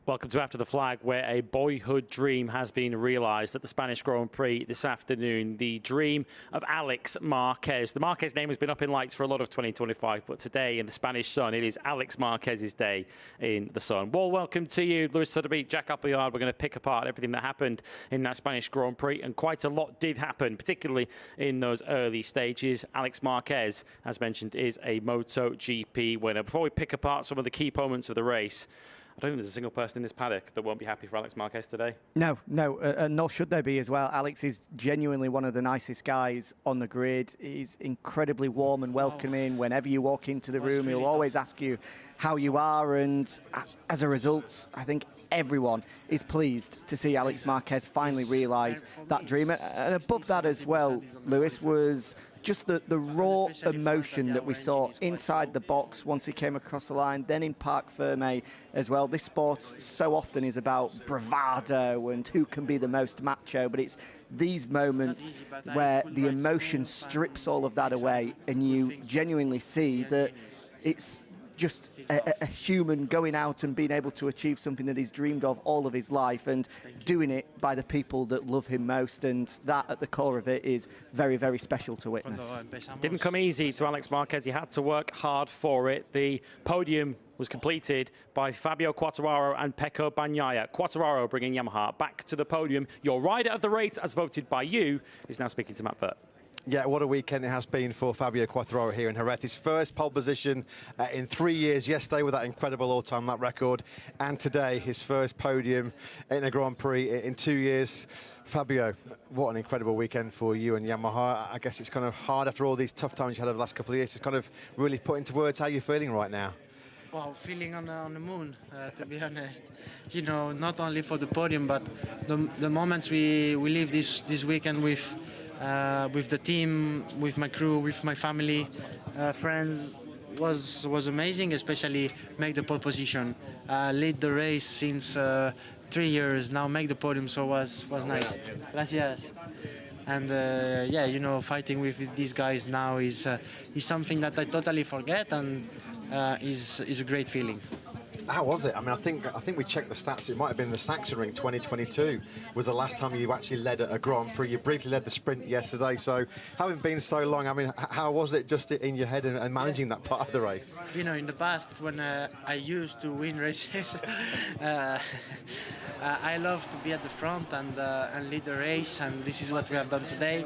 Welcome to After the Flag, where a boyhood dream has been realised at the Spanish Grand Prix this afternoon. The dream of Alex Marquez. The Marquez name has been up in lights for a lot of 2025, but today in the Spanish sun, it is Alex Marquez's day in the sun. Well, welcome to you, Lewis Sotheby, Jack Appleyard. We're going to pick apart everything that happened in that Spanish Grand Prix, and quite a lot did happen, particularly in those early stages. Alex Marquez, as mentioned, is a MotoGP winner. Before we pick apart some of the key moments of the race, I don't think there's a single person in this paddock that won't be happy for Alex Marquez today. No, nor should there be as well. Alex is genuinely one of the nicest guys on the grid. He's incredibly warm and welcoming. Whenever you walk into the room, he'll always ask you how you are, and as a result, I think everyone is pleased to see Alex Marquez finally realise that dream. And above that as well, Lewis, was just the raw emotion that we saw inside the box once he came across the line, then in Parc Ferme as well. This sport so often is about bravado and who can be the most macho, but it's these moments where the emotion strips all of that away and you genuinely see that it's just a human going out and being able to achieve something that he's dreamed of all of his life and doing it by the people that love him most, and that at the core of it is very, very special to witness. Didn't come easy to Alex Marquez. He had to work hard for it. The podium was completed by Fabio Quartararo and Pecco Bagnaia. Quartararo bringing Yamaha back to the podium. Your rider of the race, as voted by you, is now speaking to Matt Burt. Yeah, what a weekend it has been for Fabio Quartararo here in Jerez. His first pole position in 3 years. Yesterday with that incredible all-time lap record, and today his first podium in a Grand Prix in 2 years. Fabio, what an incredible weekend for you and Yamaha. I guess it's kind of hard after all these tough times you had over the last couple of years to kind of really put into words how you're feeling right now. Well, feeling on the moon, to be honest. You know, not only for the podium, but the moments we live this weekend with the team, with my crew, with my family, friends, was amazing. Especially make the pole position, lead the race since 3 years now, make the podium, so was nice. Gracias. And yeah, you know, fighting with these guys now is something that I totally forget, and is a great feeling. How was it? I mean, I think we checked the stats. It might have been the Sachsenring 2022 was the last time you actually led a Grand Prix. You briefly led the sprint yesterday. So, having been so long, I mean, how was it just in your head and managing that part of the race? You know, in the past, when I used to win races, I love to be at the front and lead the race, and this is what we have done today.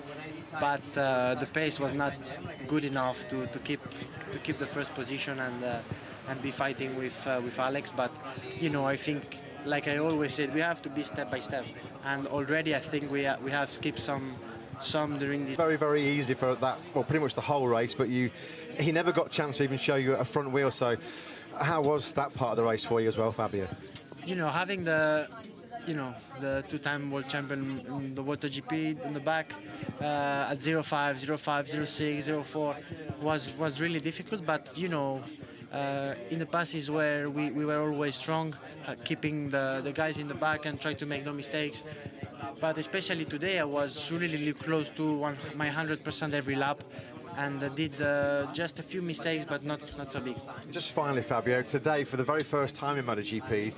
But the pace was not good enough to keep the first position and be fighting with Alex. But you know, I think, like I always said, we have to be step by step, and already I think we have skipped some during this. Very, very easy for that, well, pretty much the whole race, but he never got a chance to even show you a front wheel. So how was that part of the race for you as well, Fabio? You know, having the two-time world champion in the MotoGP in the back at 0.5, 0.5, 0.6, 0.4 was really difficult. But you know, in the past is where we were always strong, keeping the guys in the back and try to make no mistakes. But especially today, I was really close to my 100% every lap, and did just a few mistakes, but not so big. Just finally, Fabio, today, for the very first time in MotoGP,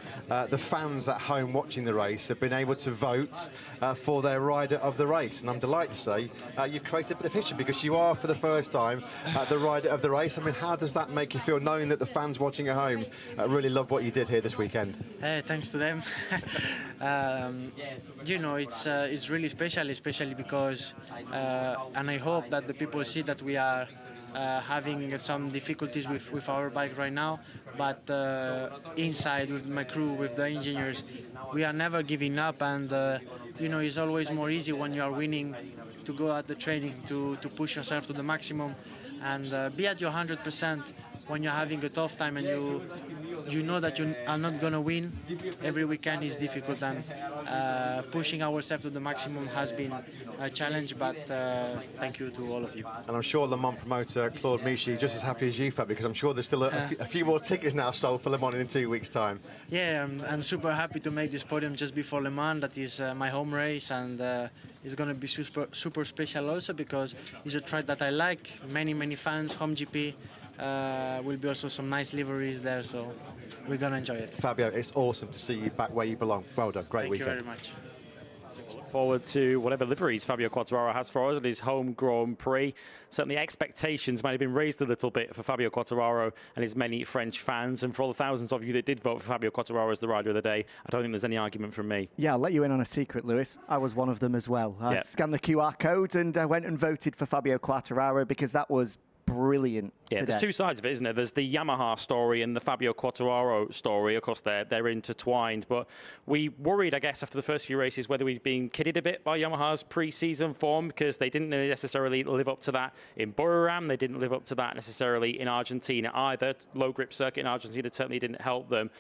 the fans at home watching the race have been able to vote for their rider of the race. And I'm delighted to say you've created a bit of history, because you are, for the first time, the rider of the race. I mean, how does that make you feel, knowing that the fans watching at home really love what you did here this weekend? Thanks to them. You know, it's really special, especially because, and I hope that the people see that we are having some difficulties with our bike right now, but inside with my crew, with the engineers, we are never giving up. And you know, it's always more easy when you are winning to go at the training, to push yourself to the maximum and be at your 100% when you're having a tough time and you know that you are not going to win. Every weekend is difficult, and pushing ourselves to the maximum has been a challenge, but thank you to all of you. And I'm sure Le Mans promoter Claude Michy just as happy as you, Fab, because I'm sure there's still a few more tickets now sold for Le Mans in 2 weeks' time. Yeah, I'm super happy to make this podium just before Le Mans. That is my home race, and it's going to be super special also because it's a track that I like. Many fans, home GP. will be also some nice liveries there, so we're gonna enjoy it. Fabio, it's awesome to see you back where you belong. Well done, great weekend. Thank you very much. Forward to whatever liveries Fabio Quartararo has for us at his home Grand Prix. Certainly expectations might have been raised a little bit for Fabio Quartararo and his many French fans. And for all the thousands of you that did vote for Fabio Quartararo as the rider of the day, I don't think there's any argument from me. Yeah, I'll let you in on a secret, Lewis. I was one of them as well. I scanned the QR code and I went and voted for Fabio Quartararo because that was brilliant. Yeah, today. there's two sides of it, isn't there? There's the Yamaha story and the Fabio Quartararo story. Of course, they're intertwined. But we worried, I guess, after the first few races, whether we'd been kidded a bit by Yamaha's pre-season form, because they didn't necessarily live up to that in Buriram. They didn't live up to that necessarily in Argentina either. Low grip circuit in Argentina certainly didn't help them.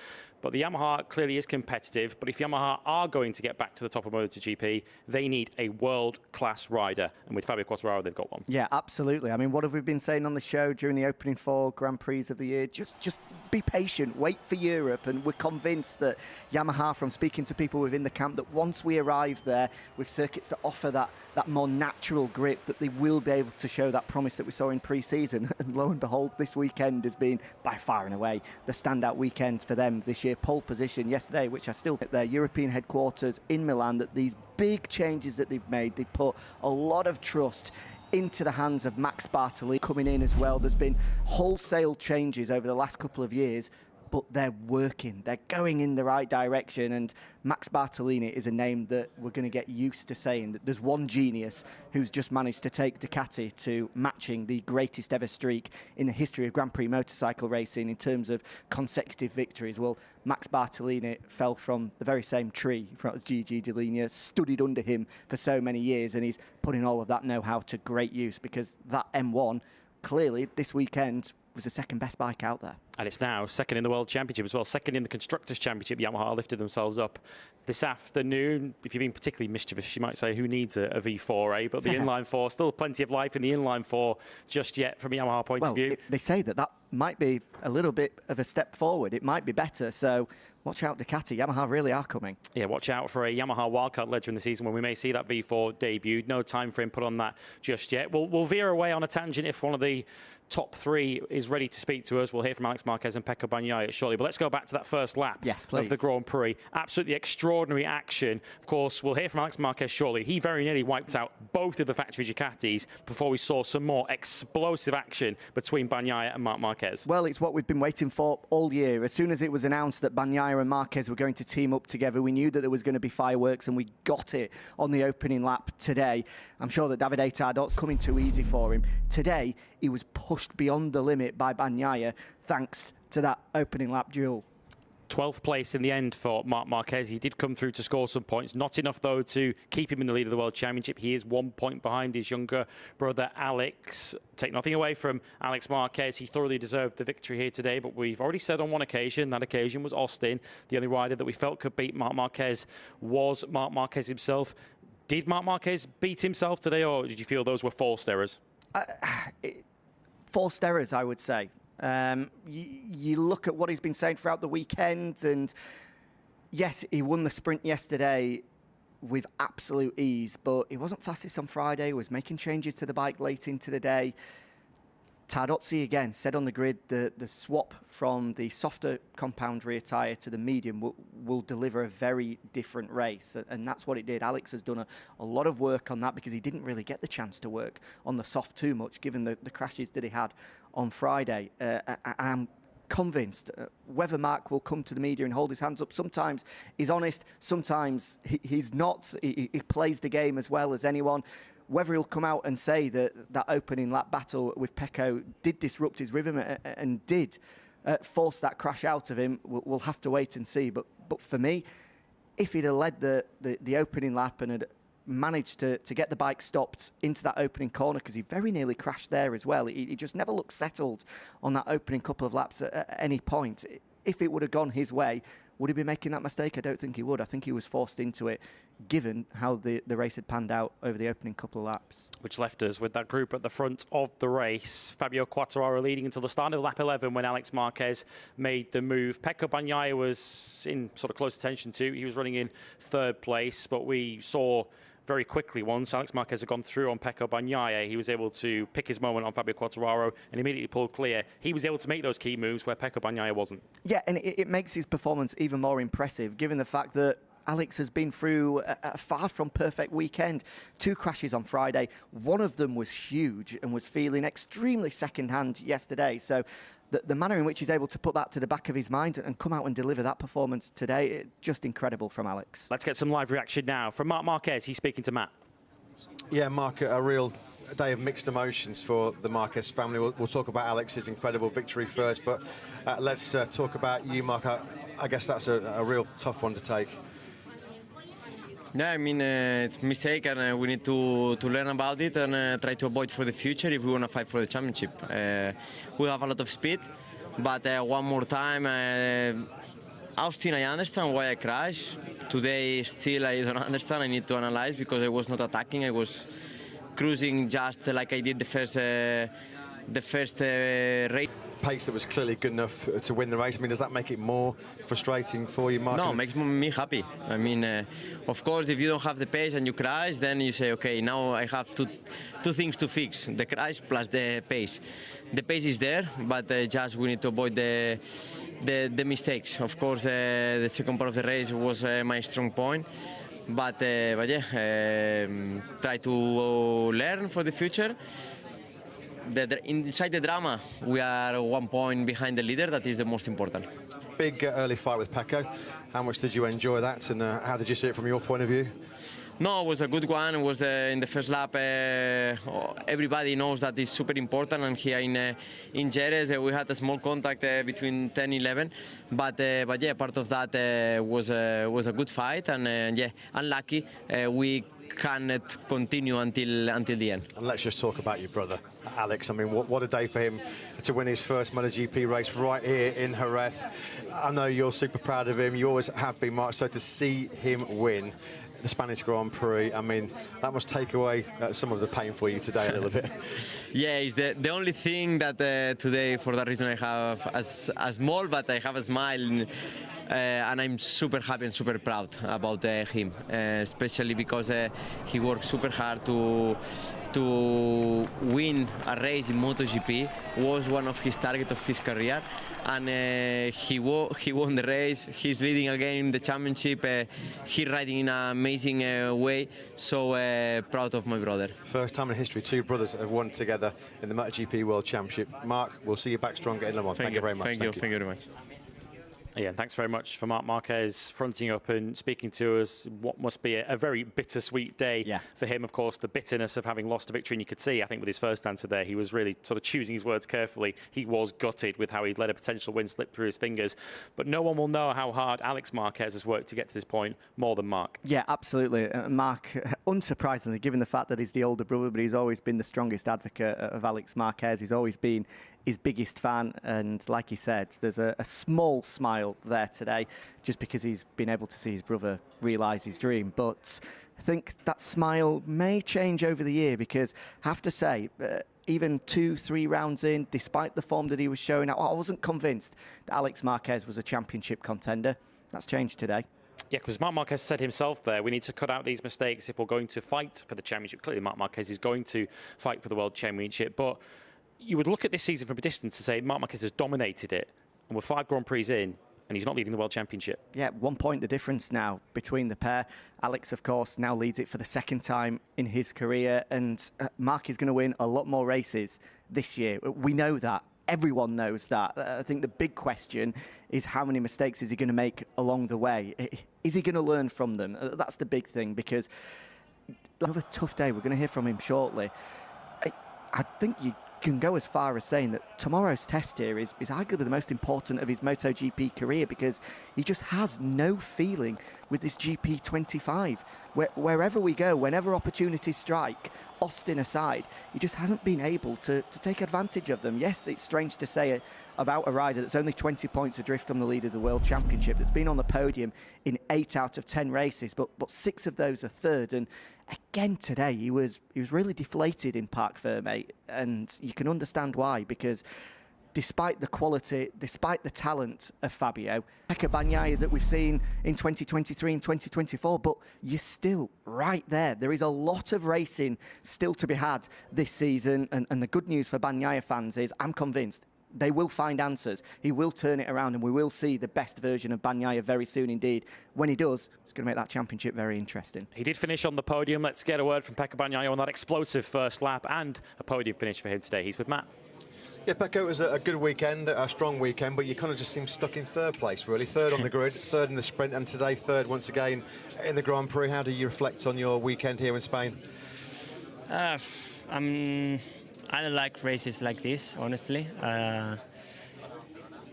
But the Yamaha clearly is competitive. But if Yamaha are going to get back to the top of MotoGP, they need a world-class rider. And with Fabio Quartararo, they've got one. Yeah, absolutely. I mean, what have we been saying on the show during the opening 4 Grand Prix of the year? Just be patient, wait for Europe. And we're convinced that Yamaha, from speaking to people within the camp, that once we arrive there with circuits that offer that more natural grip, that they will be able to show that promise that we saw in pre-season. And lo and behold, this weekend has been by far and away the standout weekend for them this year. Pole position yesterday, which I still think their European headquarters in Milan, that these big changes that they've made, they put a lot of trust into the hands of Max Bartolini coming in as well. There's been wholesale changes over the last couple of years, but they're working. They're going in the right direction. And Max Bartolini is a name that we're going to get used to saying. That there's one genius who's just managed to take Ducati to matching the greatest ever streak in the history of Grand Prix motorcycle racing in terms of consecutive victories. Well, Max Bartolini fell from the very same tree from Gigi Dall'Igna, studied under him for so many years, and he's putting all of that know-how to great use, because that M1 clearly this weekend was the second best bike out there. And it's now second in the World Championship as well, second in the Constructors' Championship. Yamaha lifted themselves up this afternoon. If you're being particularly mischievous, you might say, who needs a V4, eh? But the inline 4, still plenty of life in the inline 4 just yet from a Yamaha point of view. They say that might be a little bit of a step forward. It might be better. So watch out, Ducati. Yamaha really are coming. Yeah, watch out for a Yamaha wildcard later in the season when we may see that V4 debut. No time frame put on that just yet. We'll veer away on a tangent if one of the top 3 is ready to speak to us. We'll hear from Alex Marquez and Pecco Bagnaia shortly. But let's go back to that first lap of the Grand Prix. Absolutely extraordinary action. Of course, we'll hear from Alex Marquez shortly. He very nearly wiped out both of the factory Ducatis before we saw some more explosive action between Bagnaia and Marc Marquez. Well, it's what we've been waiting for all year. As soon as it was announced that Bagnaia and Marquez were going to team up together, we knew that there was going to be fireworks, and we got it on the opening lap today. I'm sure that Davide Tardot's coming too easy for him. Today, he was pushed beyond the limit by Bagnaia thanks to that opening lap duel. 12th place in the end for Marc Marquez. He did come through to score some points. Not enough, though, to keep him in the lead of the World Championship. He is 1 point behind his younger brother, Alex. Take nothing away from Alex Marquez. He thoroughly deserved the victory here today, but we've already said on one occasion, that occasion was Austin. The only rider that we felt could beat Marc Marquez was Marc Marquez himself. Did Marc Marquez beat himself today, or did you feel those were forced errors? Forced errors, I would say. You look at what he's been saying throughout the weekend, and yes, he won the sprint yesterday with absolute ease, but he wasn't fastest on Friday. He was making changes to the bike late into the day. Tardozzi, again, said on the grid the swap from the softer compound rear tyre to the medium will deliver a very different race, and that's what it did. Alex has done a lot of work on that because he didn't really get the chance to work on the soft too much, given the crashes that he had on Friday. I'm convinced whether Mark will come to the media and hold his hands up. Sometimes he's honest, sometimes he's not. He plays the game as well as anyone. Whether he'll come out and say that opening lap battle with Pecco did disrupt his rhythm and did force that crash out of him, we'll have to wait and see. But for me, if he'd have led the opening lap and had managed to get the bike stopped into that opening corner, because he very nearly crashed there as well. He just never looked settled on that opening couple of laps at any point. If it would have gone his way, would he be making that mistake? I don't think he would. I think he was forced into it, given how the race had panned out over the opening couple of laps. Which left us with that group at the front of the race. Fabio Quartararo leading until the start of lap 11 when Alex Marquez made the move. Pecco Bagnaia was in sort of close attention too. He was running in third place, but we saw very quickly. Once Alex Marquez had gone through on Pecco Bagnaia, he was able to pick his moment on Fabio Quartararo and immediately pulled clear. He was able to make those key moves where Pecco Bagnaia wasn't. Yeah, and it makes his performance even more impressive, given the fact that Alex has been through a far from perfect weekend. 2 crashes on Friday. One of them was huge and was feeling extremely second-hand yesterday. So the manner in which he's able to put that to the back of his mind and come out and deliver that performance today, just incredible from Alex. Let's get some live reaction now from Marc Marquez. He's speaking to Matt. Yeah, Mark, a real day of mixed emotions for the Marquez family. We'll talk about Alex's incredible victory first, but let's talk about you, Mark. I guess that's a real tough one to take. Yeah, I mean, it's a mistake, and we need to learn about it and try to avoid for the future if we want to fight for the championship. We have a lot of speed, but one more time, Austin, I understand why I crashed. Today, still, I don't understand. I need to analyze because I was not attacking. I was cruising just like I did the first race. Pace that was clearly good enough to win the race. I mean, does that make it more frustrating for you, Mark? No, it makes me happy. I mean, of course, if you don't have the pace and you crash, then you say, okay, now I have two things to fix, the crash plus the pace. The pace is there, but just we need to avoid the mistakes. Of course, the second part of the race was my strong point. But yeah, try to learn for the future. Inside the drama, we are 1 point behind the leader. That is the most important. Big early fight with Pecco. How much did you enjoy that, and how did you see it from your point of view? No, it was a good one. It was in the first lap. Everybody knows that it's super important, and here in Jerez we had a small contact between 10 and 11. But yeah, part of that was a good fight, and yeah, unlucky we cannot continue until the end. And let's just talk about your brother, Alex. I mean, what a day for him to win his first MotoGP race right here in Jerez. I know you're super proud of him. You always have been, Mark. So to see him win the Spanish Grand Prix, I mean, that must take away some of the pain for you today a little bit. Yeah, it's the only thing that today, for that reason, I have a small, but I have a smile. And I'm super happy and super proud about him, especially because he worked super hard to win a race in MotoGP. Was one of his targets of his career, and he won the race. He's leading again the championship. He's riding in an amazing way. So proud of my brother. First time in history 2 brothers have won together in the MotoGP World Championship. Mark, we'll see you back stronger in Le Mans. Thank you very much. Thank you very much. Yeah, thanks very much for Marc Marquez fronting up and speaking to us. What must be a very bittersweet day for him. Of course, the bitterness of having lost a victory. And you could see, I think, with his first answer there, he was really sort of choosing his words carefully. He was gutted with how he'd let a potential win slip through his fingers. But no one will know how hard Alex Marquez has worked to get to this point more than Mark. Yeah, absolutely. Mark, unsurprisingly, given the fact that he's the older brother, but he's always been the strongest advocate of Alex Marquez. He's always been his biggest fan, and like he said, there's a small smile there today just because he's been able to see his brother realise his dream. But I think that smile may change over the year, because I have to say, even 2-3 rounds in, despite the form that he was showing, I wasn't convinced that Alex Marquez was a championship contender. That's changed today. Yeah, because Marc Marquez said himself there, we need to cut out these mistakes if we're going to fight for the championship. Clearly, Marc Marquez is going to fight for the World Championship, but you would look at this season from a distance to say Marc Marquez has dominated it, and we're 5 Grand Prix in, and he's not leading the World Championship. Yeah, 1 point the difference now between the pair. Alex, of course, now leads it for the 2nd time in his career, and Marc is going to win a lot more races this year. We know that. Everyone knows that. I think the big question is how many mistakes is he going to make along the way? Is he going to learn from them? That's the big thing, because another tough day. We're going to hear from him shortly. I think you can go as far as saying that tomorrow's test here is arguably the most important of his MotoGP career, because he just has no feeling with this GP25. Wherever we go, whenever opportunities strike, Austin aside, he just hasn't been able to take advantage of them. Yes, it's strange to say it about a rider that's only 20 points adrift on the lead of the World Championship, that's been on the podium in 8 out of 10 races, but 6 of those are third. And again today, he was really deflated in Parc Fermé, and you can understand why, because despite the quality, despite the talent of Fabio, Pecco Bagnaia that we've seen in 2023 and 2024, but you're still right there. There is a lot of racing still to be had this season, and the good news for Bagnaia fans is I'm convinced they will find answers. He will turn it around, and we will see the best version of Bagnaia very soon indeed. When he does, it's going to make that championship very interesting. He did finish on the podium. Let's get a word from Pecco Bagnaia on that explosive first lap and a podium finish for him today. He's with Matt. Yeah, Pecco, it was a good weekend, a strong weekend, but you kind of just seem stuck in third place, really. Third on the grid, third in the sprint, and today third once again in the Grand Prix. How do you reflect on your weekend here in Spain? I don't like races like this, honestly.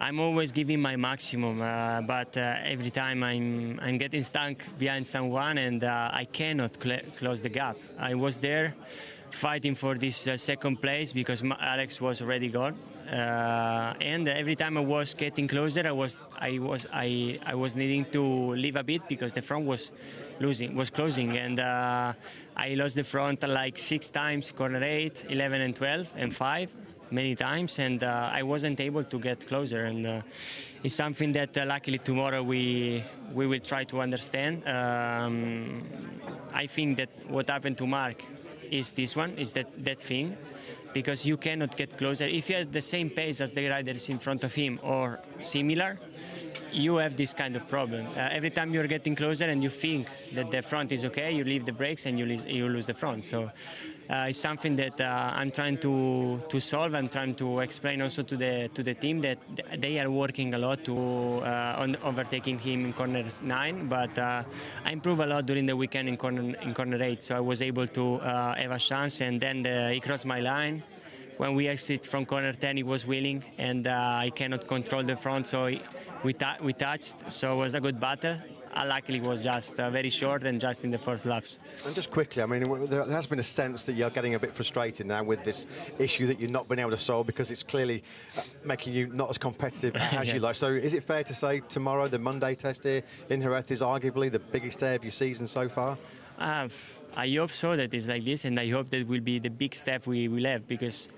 I'm always giving my maximum, but every time I'm getting stuck behind someone, and I cannot close the gap. I was there fighting for this second place because Alex was already gone, and every time I was getting closer, I was needing to leave a bit because the front was closing, and I lost the front like 6 times, corner 8, 11 and 12 and 5 many times, and I wasn't able to get closer, and it's something that luckily tomorrow we will try to understand. I think that what happened to Mark is this one, is that thing, because you cannot get closer. If you have the same pace as the riders in front of him or similar, you have this kind of problem. Every time you're getting closer and you think that the front is okay, you leave the brakes and you lose the front. So it's something that I'm trying to solve. I'm trying to explain also to the team that they are working a lot to on overtaking him in corner 9, but I improved a lot during the weekend in corner 8, so I was able to have a chance, and then he crossed my line. When we exit from corner 10, he was wheeling, and I cannot control the front, so we touched, so it was a good battle. Luckily, it was just very short and just in the first laps. And just quickly, I mean, there has been a sense that you're getting a bit frustrated now with this issue that you've not been able to solve because it's clearly making you not as competitive as you like. So is it fair to say tomorrow, the Monday test here in Jerez, is arguably the biggest day of your season so far? I hope so, that it's like this, and I hope that will be the big step we will have, because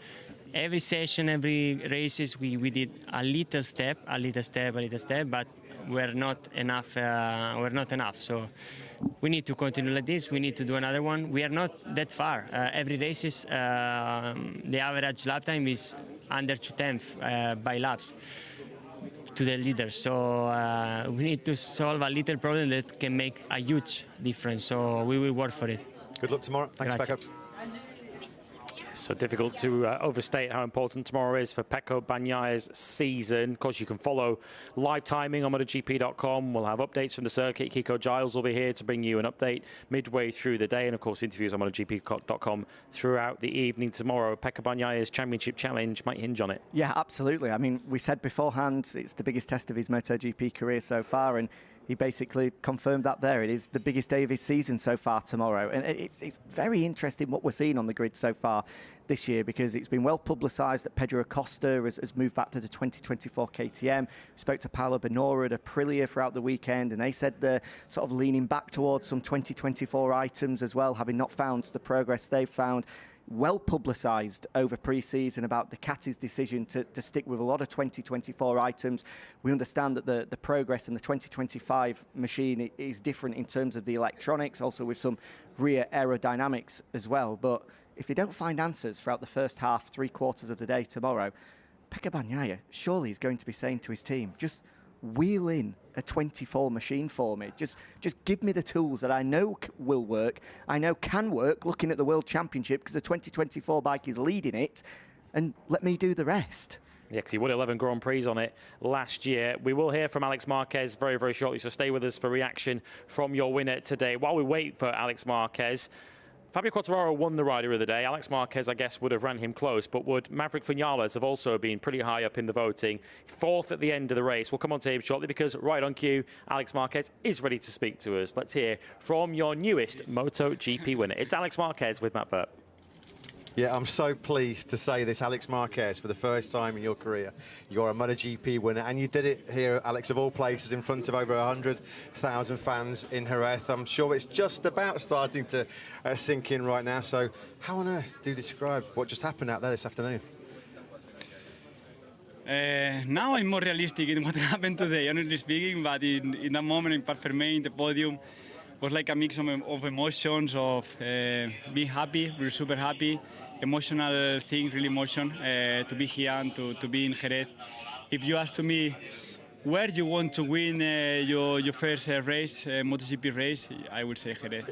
every session, every races, we did a little step, but we're not enough. So we need to continue like this. We need to do another one. We are not that far. Every races, the average lap time is under 2:10 by laps to the leaders. So we need to solve a little problem that can make a huge difference. So we will work for it. Good luck tomorrow. Thanks, Pecco. So difficult to overstate how important tomorrow is for Pecco Bagnaia's season. Of course, you can follow live timing on MotoGP.com. We'll have updates from the circuit. Kiko Giles will be here to bring you an update midway through the day. And, of course, interviews on MotoGP.com throughout the evening tomorrow. Pecco Bagnaia's Championship Challenge might hinge on it. Yeah, absolutely. I mean, we said beforehand it's the biggest test of his MotoGP career so far, and he basically confirmed that there. It is the biggest day of his season so far tomorrow. And it's very interesting what we're seeing on the grid so far this year, because it's been well publicised that Pedro Acosta has moved back to the 2024 KTM. We spoke to Paolo Bonora at Aprilia throughout the weekend, and they said they're sort of leaning back towards some 2024 items as well, having not found the progress they've found. Well publicised over pre-season about Ducati's decision to stick with a lot of 2024 items. We understand that the progress in the 2025 machine is different in terms of the electronics, also with some rear aerodynamics as well. But if they don't find answers throughout the first half, 3/4 of the day tomorrow, Pecco Bagnaia surely is going to be saying to his team, just wheel in a 24 machine for me. Just give me the tools that I know will work, I know can work looking at the World Championship, because the 2024 bike is leading it, and let me do the rest. Yeah, because he won 11 Grand Prix on it last year. We will hear from Alex Marquez very, very shortly, so stay with us for reaction from your winner today. While we wait for Alex Marquez, Fabio Quartararo won the Rider of the Day. Alex Marquez, I guess, would have ran him close, but would Maverick Vinales have also been pretty high up in the voting? 4th at the end of the race. We'll come on to him shortly, because right on cue, Alex Marquez is ready to speak to us. Let's hear from your newest MotoGP winner. It's Alex Marquez with Matt Burt. Yeah, I'm so pleased to say this, Alex Marquez, for the first time in your career. You're a MotoGP winner, and you did it here, Alex, of all places, in front of over 100,000 fans in Jerez. I'm sure it's just about starting to sink in right now. So how on earth do you describe what just happened out there this afternoon? Now I'm more realistic in what happened today, honestly speaking, but in that moment in Parfermain, in the podium, was like a mix of emotions, of being happy, really super happy, emotional things, really emotion, to be here and to be in Jerez. If you ask to me where you want to win your first race, MotoGP race, I would say Jerez.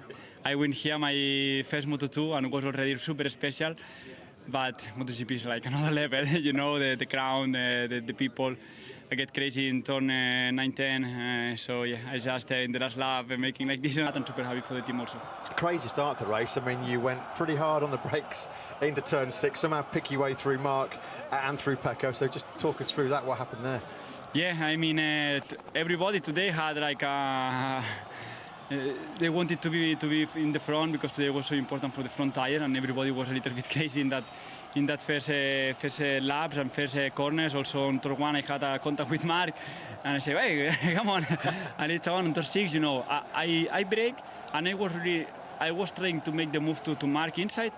I win here my first Moto2 and it was already super special. But MotoGP is like another level, you know, the crowd, the people. I get crazy in turn 9-10, so yeah, I just in the last lap making like this, and I'm super happy for the team also. Crazy start to the race. I mean, you went pretty hard on the brakes into turn 6, somehow pick your way through Mark and through Pecco, so just talk us through that, what happened there? Yeah, I mean, everybody today had like a... they wanted to be in the front because today was so important for the front tire, and everybody was a little bit crazy in that first laps and first corners. Also on turn 1 I had a contact with Mark and I said, hey, come on. And it's on turn 6, you know, I brake and I was trying to make the move to Mark inside.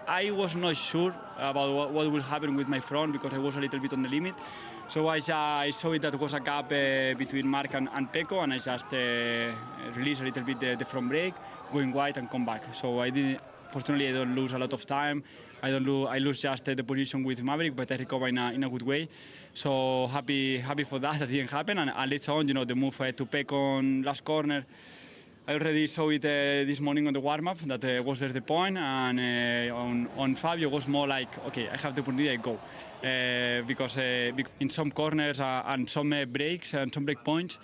I was not sure about what will happen with my front because I was a little bit on the limit. So I saw it that was a gap between Mark and Pecco, and I just released a little bit the front brake, going wide and come back. So I didn't. Fortunately, I don't lose a lot of time. I lose just the position with Maverick, but I recover in a good way. So happy for that. That didn't happen. And later on, you know, the move to Pecco on last corner. I already saw it this morning on the warm-up, that was there the point, and on Fabio was more like, okay, I have the opportunity, I go. Because in some corners and some breaks and some break points,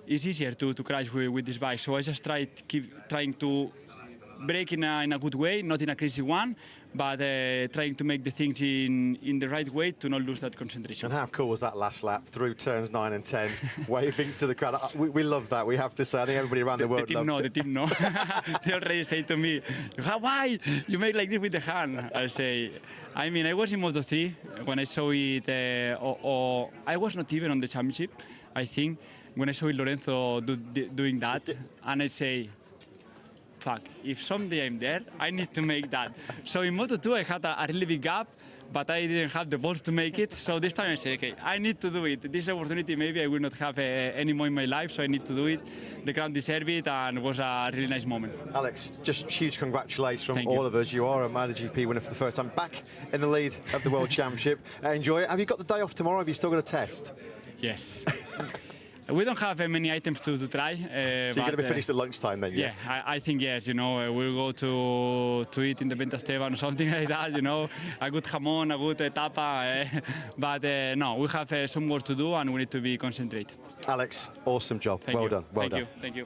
it's easier to crash with this bike. So I just keep trying to brake in a good way, not in a crazy one, but trying to make the things in the right way to not lose that concentration. And how cool was that last lap through turns 9 and 10, waving to the crowd? We love that, we have to say. I think everybody around the world loved it. The team know. They already say to me, why you make like this with the hand? I say, I mean, I was in Moto3 when I saw it, or I was not even on the championship, I think, when I saw Lorenzo doing that, and I say, fuck, if someday I'm there, I need to make that. So in Moto2 I had a really big gap, but I didn't have the balls to make it. So this time I said, okay, I need to do it. This opportunity maybe I will not have any more in my life, so I need to do it. The ground deserved it, and it was a really nice moment. Alex, just huge congratulations from Thank all you. of us. You are a MotoGP winner for the first time, back in the lead of the World Championship. Enjoy it. Have you got the day off tomorrow? Have you still got a test? Yes. We don't have many items to try. So you're going to be finished at lunchtime then, yeah? Yeah, I think yes, you know, we'll go to eat in the Ventasteban or something like that, you know, a good jamón, a good tapa, but no, we have some work to do and we need to be concentrated. Alex, awesome job. Well done. Well done. Thank you.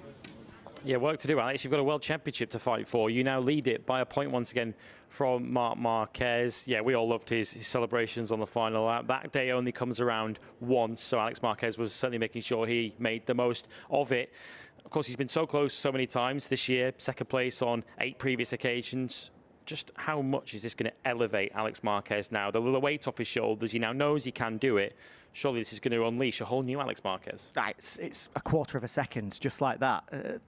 Yeah, work to do, Alex. You've got a World Championship to fight for. You now lead it by a point once again from Marc Marquez. Yeah, we all loved his celebrations on the final lap. That day only comes around once, so Alex Marquez was certainly making sure he made the most of it. Of course, he's been so close so many times this year, second place on 8 previous occasions. Just how much is this going to elevate Alex Marquez now? The weight off his shoulders, he now knows he can do it. Surely this is going to unleash a whole new Alex Marquez. Right, it's a quarter of a second, just like that.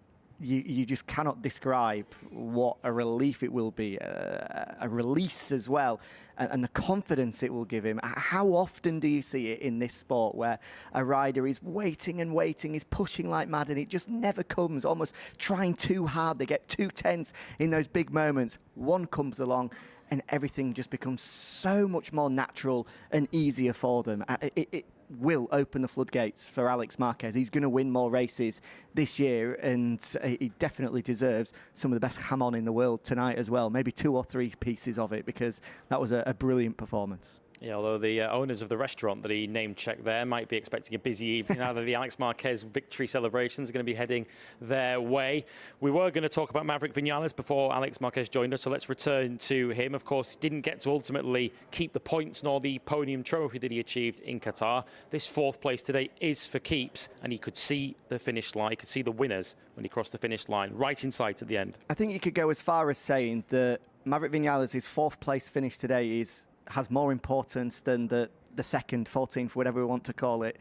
You just cannot describe what a relief it will be, a release as well, and the confidence it will give him. How often do you see it in this sport where a rider is waiting and waiting, is pushing like mad, and it just never comes, almost trying too hard. They get too tense in those big moments. One comes along, and everything just becomes so much more natural and easier for them. It will open the floodgates for Alex Marquez. He's going to win more races this year, and he definitely deserves some of the best jamón in the world tonight as well. Maybe 2 or 3 pieces of it, because that was a brilliant performance. Yeah, although the owners of the restaurant that he name-checked there might be expecting a busy evening now that the Alex Marquez victory celebrations are going to be heading their way. We were going to talk about Maverick Vinales before Alex Marquez joined us, so let's return to him. Of course, he didn't get to ultimately keep the points nor the podium trophy that he achieved in Qatar. This 4th place today is for keeps, and he could see the finish line. He could see the winners when he crossed the finish line, right in sight at the end. I think you could go as far as saying that Maverick Vinales' 4th place finish today has more importance than the second, 14th, whatever we want to call it,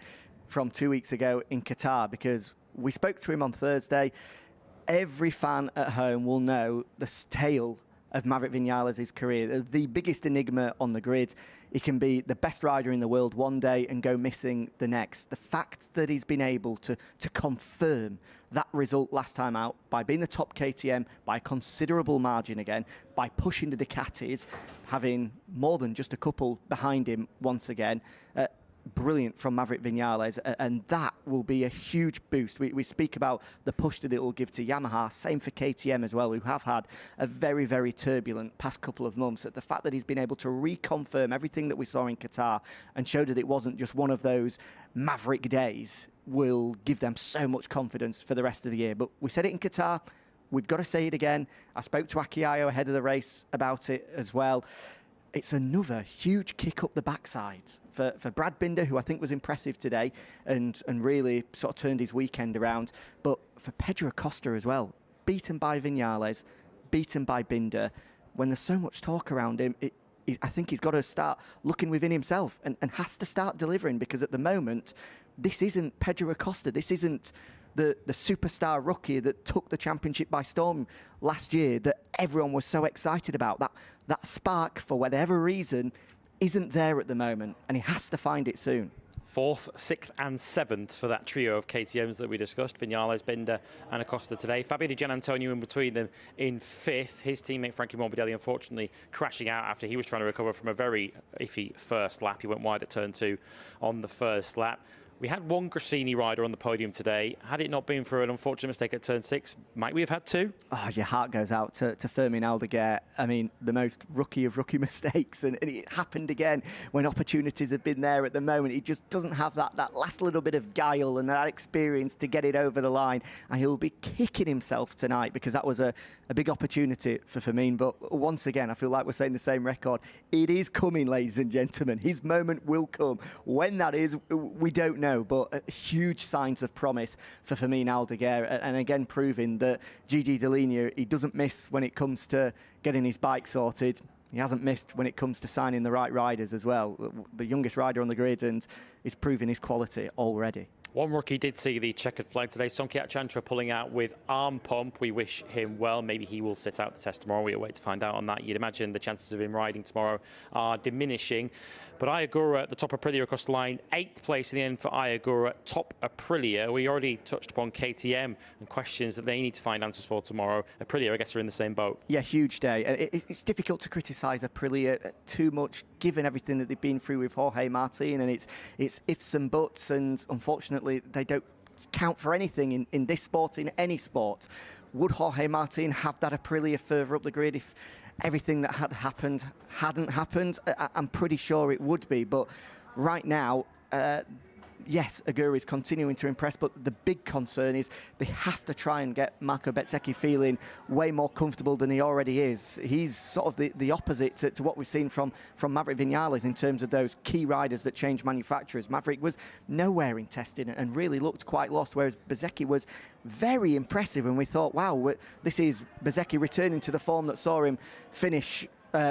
from 2 weeks ago in Qatar, because we spoke to him on Thursday. Every fan at home will know the tale of Maverick Vinales' career. The biggest enigma on the grid. He can be the best rider in the world one day and go missing the next. The fact that he's been able to confirm that result last time out by being the top KTM by a considerable margin again, by pushing the Ducatis, having more than just a couple behind him once again, brilliant from Maverick Vinales, and that will be a huge boost. We speak about the push that it will give to Yamaha, same for KTM as well, who have had a very, very turbulent past couple of months. The fact that he's been able to reconfirm everything that we saw in Qatar and show that it wasn't just one of those Maverick days will give them so much confidence for the rest of the year. But we said it in Qatar, we've got to say it again. I spoke to Akiayo ahead of the race about it as well. It's another huge kick up the backside for Brad Binder, who I think was impressive today and really sort of turned his weekend around. But for Pedro Acosta as well, beaten by Vinales, beaten by Binder. When there's so much talk around him, I think he's got to start looking within himself and has to start delivering, because at the moment, this isn't Pedro Acosta. This isn't the superstar rookie that took the championship by storm last year that everyone was so excited about. That spark, for whatever reason, isn't there at the moment, and he has to find it soon. 4th, 6th and 7th for that trio of KTMs that we discussed, Vinales, Binder and Acosta today. Fabio Di Gianantonio in between them in 5th. His teammate Frankie Morbidelli unfortunately crashing out after he was trying to recover from a very iffy first lap. He went wide at turn 2 on the first lap. We had one Gresini rider on the podium today. Had it not been for an unfortunate mistake at turn 6, might we have had 2? Oh, your heart goes out to Fermin Aldeguer. I mean, the most rookie of rookie mistakes. And it happened again when opportunities have been there at the moment. He just doesn't have that last little bit of guile and that experience to get it over the line. And he'll be kicking himself tonight, because that was a big opportunity for Fermin. But once again, I feel like we're saying the same record. It is coming, ladies and gentlemen. His moment will come. When that is, we don't know. But huge signs of promise for Fermin Aldeguer, and again proving that Gigi Dall'Igna, he doesn't miss when it comes to getting his bike sorted. He hasn't missed when it comes to signing the right riders as well. The youngest rider on the grid, and is proving his quality already. One rookie did see the checkered flag today. Sonkiat Chantra pulling out with arm pump. We wish him well. Maybe he will sit out the test tomorrow. We await to find out on that. You'd imagine the chances of him riding tomorrow are diminishing. But Ayagura at the top Aprilia across the line. 8th place in the end for Ayagura, top Aprilia. We already touched upon KTM and questions that they need to find answers for tomorrow. Aprilia, I guess, are in the same boat. Yeah, huge day. It's difficult to criticise Aprilia too much, given everything that they've been through with Jorge Martin, and it's ifs and buts, and unfortunately they don't count for anything in this sport, in any sport. Would Jorge Martin have that Aprilia further up the grid if everything that had happened hadn't happened? I'm pretty sure it would be, but right now, yes, Agura is continuing to impress, but the big concern is they have to try and get Marco Bezzecchi feeling way more comfortable than he already is. He's sort of the opposite to what we've seen from Maverick Vinales in terms of those key riders that change manufacturers. Maverick was nowhere in testing and really looked quite lost, whereas Bezzecchi was very impressive, and we thought, wow, this is Bezzecchi returning to the form that saw him finish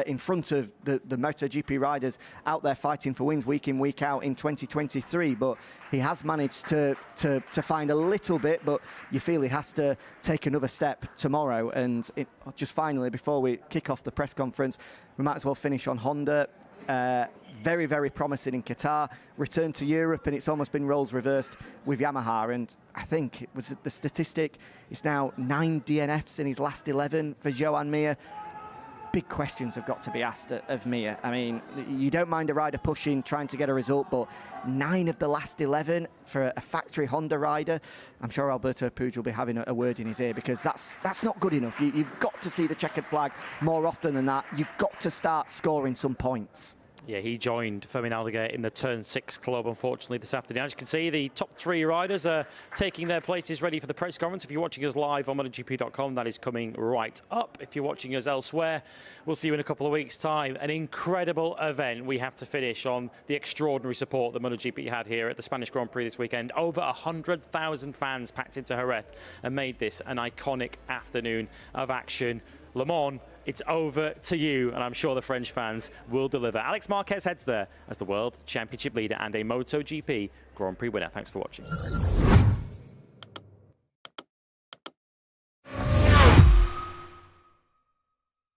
in front of the MotoGP riders out there fighting for wins week in, week out in 2023. But he has managed to find a little bit, but you feel he has to take another step tomorrow. And just finally, before we kick off the press conference, we might as well finish on Honda. Very, very promising in Qatar. Returned to Europe, and it's almost been roles reversed with Yamaha. And I think it was the statistic. It's now 9 DNFs in his last 11 for Joan Mir. Big questions have got to be asked of Mir. I mean, you don't mind a rider pushing, trying to get a result, but 9 of the last 11 for a factory Honda rider. I'm sure Alberto Puig will be having a word in his ear, because that's not good enough. You've got to see the checkered flag more often than that. You've got to start scoring some points. Yeah, he joined Fermin Aldeguer in the Turn 6 club, unfortunately, this afternoon. As you can see, the top 3 riders are taking their places ready for the press conference. If you're watching us live on MotoGP.com, that is coming right up. If you're watching us elsewhere, we'll see you in a couple of weeks' time. An incredible event. We have to finish on the extraordinary support that MotoGP had here at the Spanish Grand Prix this weekend. Over 100,000 fans packed into Jerez and made this an iconic afternoon of action. Le Mans, it's over to you, and I'm sure the French fans will deliver. Alex Marquez heads there as the World Championship leader and a MotoGP Grand Prix winner. Thanks for watching.